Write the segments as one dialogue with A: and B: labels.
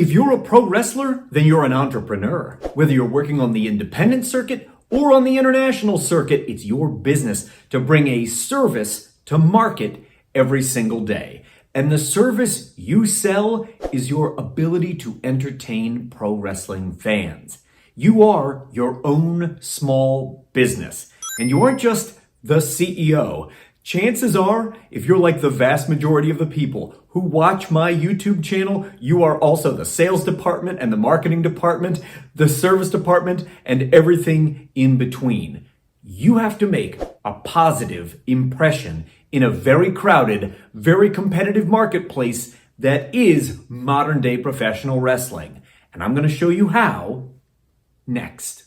A: If you're a pro wrestler, then you're an entrepreneur. Whether you're working on the independent circuit or on the international circuit, it's your business to bring a service to market every single day. And the service you sell is your ability to entertain pro wrestling fans. You are your own small business, and you aren't just the CEO. Chances are, if you're like the vast majority of the people who watch my YouTube channel, you are also the sales department and the marketing department, the service department, and everything in between. You have to make a positive impression in a very crowded, very competitive marketplace that is modern day professional wrestling. And I'm going to show you how next.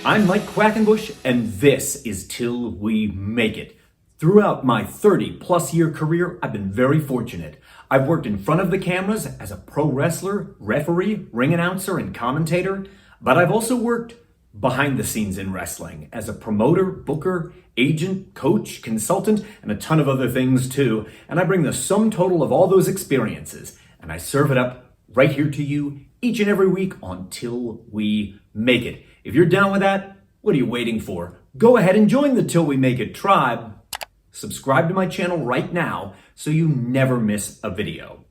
A: I'm Mike Quackenbush, and this is Till We Make It. Throughout my 30-plus year career, I've been very fortunate. I've worked in front of the cameras as a pro wrestler, referee, ring announcer, and commentator, but I've also worked behind the scenes in wrestling as a promoter, booker, agent, coach, consultant, and a ton of other things too. And I bring the sum total of all those experiences, and I serve it up right here to you each and every week on Till We Make It. If you're down with that, what are you waiting for? Go ahead and join the Till We Make It tribe. Subscribe to my channel right now so you never miss a video.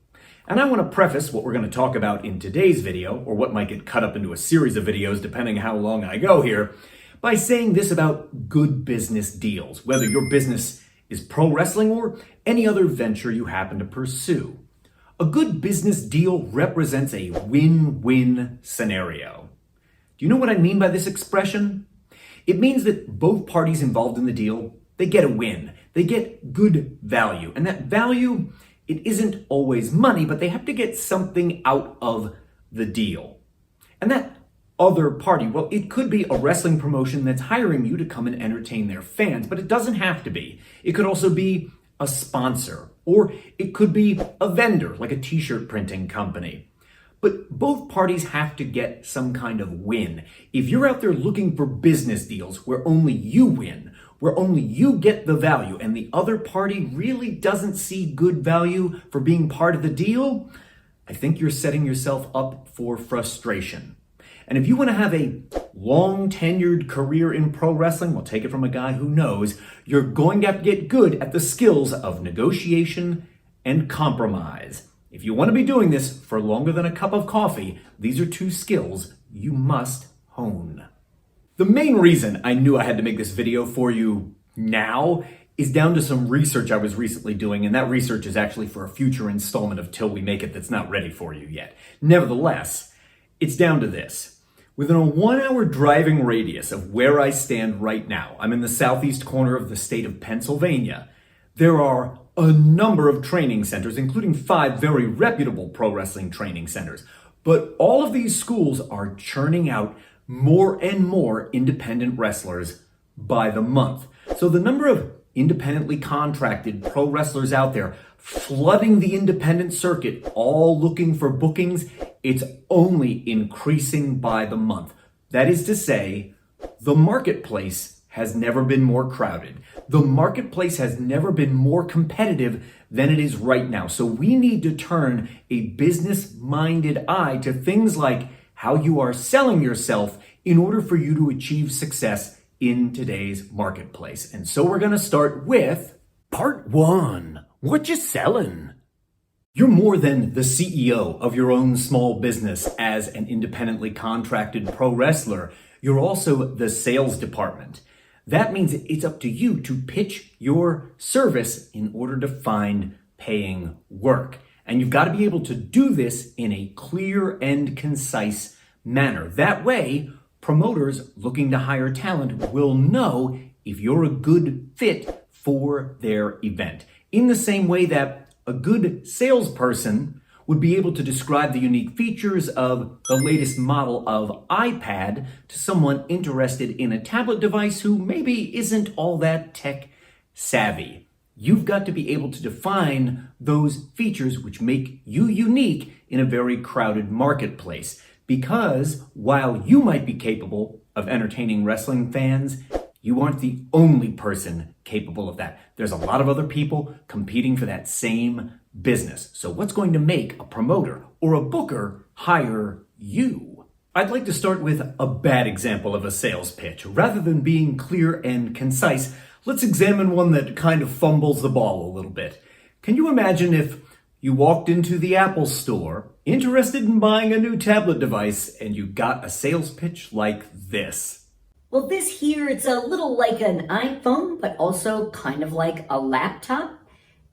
A: And I want to preface what we're going to talk about in today's video, or what might get cut up into a series of videos depending how long I go here, by saying this about good business deals, whether your business is pro wrestling or any other venture you happen to pursue. A good business deal represents a win-win scenario. Do you know what I mean by this expression? It means that both parties involved in the deal, they get a win. They get good value. And that value, it isn't always money, but they have to get something out of the deal. And that other party, well, it could be a wrestling promotion that's hiring you to come and entertain their fans, but it doesn't have to be. It could also be a sponsor, or it could be a vendor, like a t-shirt printing company. But both parties have to get some kind of win. If you're out there looking for business deals where only you win, where only you get the value, and the other party really doesn't see good value for being part of the deal, I think you're setting yourself up for frustration. And if you want to have a long tenured career in pro wrestling, well, take it from a guy who knows, you're going to have to get good at the skills of negotiation and compromise. If you want to be doing this for longer than a cup of coffee, these are two skills you must hone. The main reason I knew I had to make this video for you now is down to some research I was recently doing, and that research is actually for a future installment of Till We Make It that's not ready for you yet. Nevertheless, it's down to this. Within a 1-hour driving radius of where I stand right now, I'm in the southeast corner of the state of Pennsylvania, there are a number of training centers, including 5 very reputable pro wrestling training centers. But all of these schools are churning out more and more independent wrestlers by the month. So the number of independently contracted pro wrestlers out there flooding the independent circuit, all looking for bookings, it's only increasing by the month. That is to say, the marketplace has never been more crowded. The marketplace has never been more competitive than it is right now. So we need to turn a business-minded eye to things like how you are selling yourself in order for you to achieve success in today's marketplace. And so we're going to start with part 1. What you selling? You're more than the CEO of your own small business as an independently contracted pro wrestler. You're also the sales department. That means it's up to you to pitch your service in order to find paying work. And you've got to be able to do this in a clear and concise manner. That way, promoters looking to hire talent will know if you're a good fit for their event. In the same way that a good salesperson would be able to describe the unique features of the latest model of iPad to someone interested in a tablet device who maybe isn't all that tech savvy. You've got to be able to define those features which make you unique in a very crowded marketplace. Because while you might be capable of entertaining wrestling fans, you aren't the only person capable of that. There's a lot of other people competing for that same business. So what's going to make a promoter or a booker hire you? I'd like to start with a bad example of a sales pitch. Rather than being clear and concise, let's examine one that kind of fumbles the ball a little bit. Can you imagine if you walked into the Apple store, interested in buying a new tablet device, and you got a sales pitch like this?
B: Well, this here, it's a little like an iPhone, but also kind of like a laptop.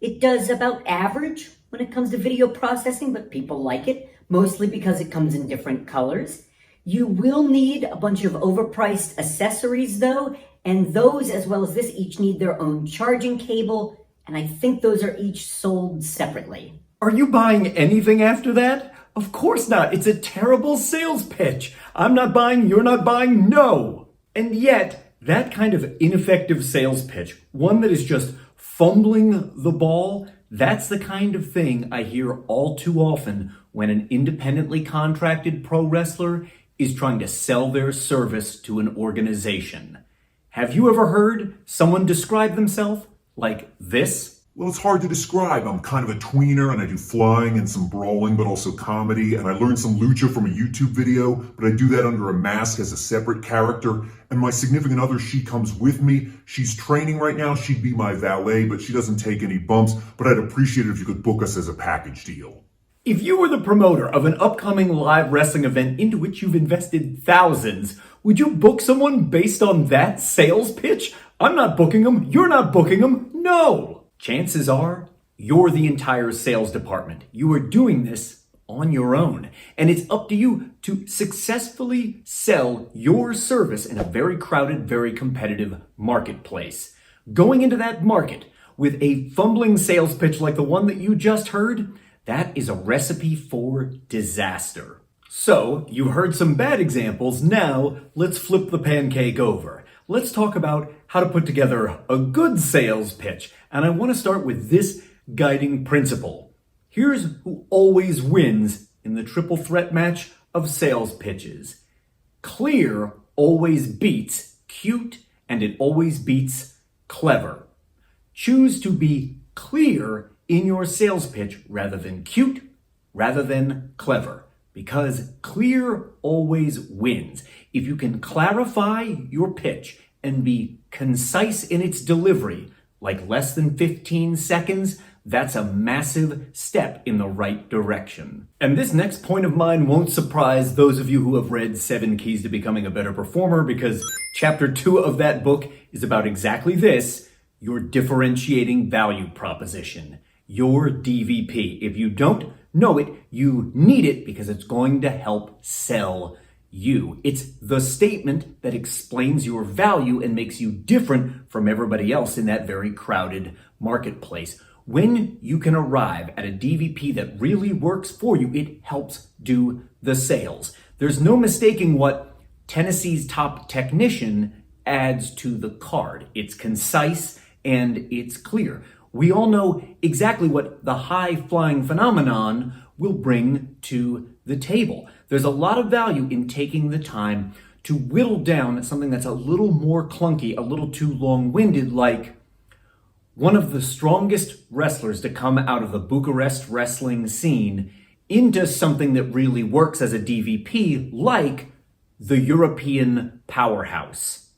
B: It does about average when it comes to video processing, but people like it, mostly because it comes in different colors. You will need a bunch of overpriced accessories though, and those as well as this each need their own charging cable, and I think those are each sold separately.
A: Are you buying anything after that? Of course not. It's a terrible sales pitch. I'm not buying, you're not buying, no. And yet, that kind of ineffective sales pitch, one that is just fumbling the ball, that's the kind of thing I hear all too often when an independently contracted pro wrestler is trying to sell their service to an organization. Have you ever heard someone describe themselves like this?
C: Well, it's hard to describe. I'm kind of a tweener and I do flying and some brawling, but also comedy. And I learned some lucha from a YouTube video, but I do that under a mask as a separate character. And my significant other, she comes with me. She's training right now. She'd be my valet, but she doesn't take any bumps. But I'd appreciate it if you could book us as a package deal.
A: If you were the promoter of an upcoming live wrestling event into which you've invested thousands, would you book someone based on that sales pitch? I'm not booking them. You're not booking them. No. Chances are you're the entire sales department. You are doing this on your own. And it's up to you to successfully sell your service in a very crowded, very competitive marketplace. Going into that market with a fumbling sales pitch like the one that you just heard, that is a recipe for disaster. So, you've heard some bad examples. Now, let's flip the pancake over. Let's talk about how to put together a good sales pitch. And I want to start with this guiding principle. Here's who always wins in the triple threat match of sales pitches. Clear always beats cute, and it always beats clever. Choose to be clear in your sales pitch rather than cute, rather than clever. Because clear always wins. If you can clarify your pitch and be concise in its delivery, like less than 15 seconds, that's a massive step in the right direction. And this next point of mine won't surprise those of you who have read 7 Keys to Becoming a Better Performer, because chapter 2 of that book is about exactly this, your differentiating value proposition, your DVP. If you don't know it, you need it because it's going to help sell you. It's the statement that explains your value and makes you different from everybody else in that very crowded marketplace. When you can arrive at a DVP that really works for you, it helps do the sales. There's no mistaking what Tennessee's top technician adds to the card. It's concise and it's clear. We all know exactly what the high-flying phenomenon will bring to the table. There's a lot of value in taking the time to whittle down something that's a little more clunky, a little too long-winded, like one of the strongest wrestlers to come out of the Bucharest wrestling scene into something that really works as a DVP, like the European powerhouse.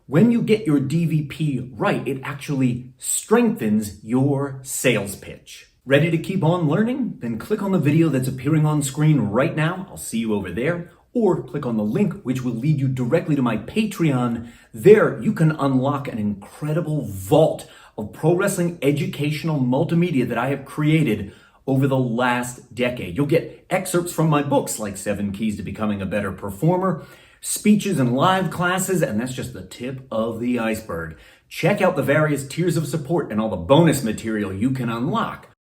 A: When you get your DVP right, it actually strengthens your sales pitch. Ready to keep on learning? Then click on the video that's appearing on screen right now. I'll see you over there. Or click on the link which will lead you directly to my Patreon. There you can unlock an incredible vault of pro wrestling educational multimedia that I have created over the last decade. You'll get excerpts from my books like 7 Keys to Becoming a Better Performer, speeches and live classes, and that's just the tip of the iceberg. Check out the various tiers of support and all the bonus material you can unlock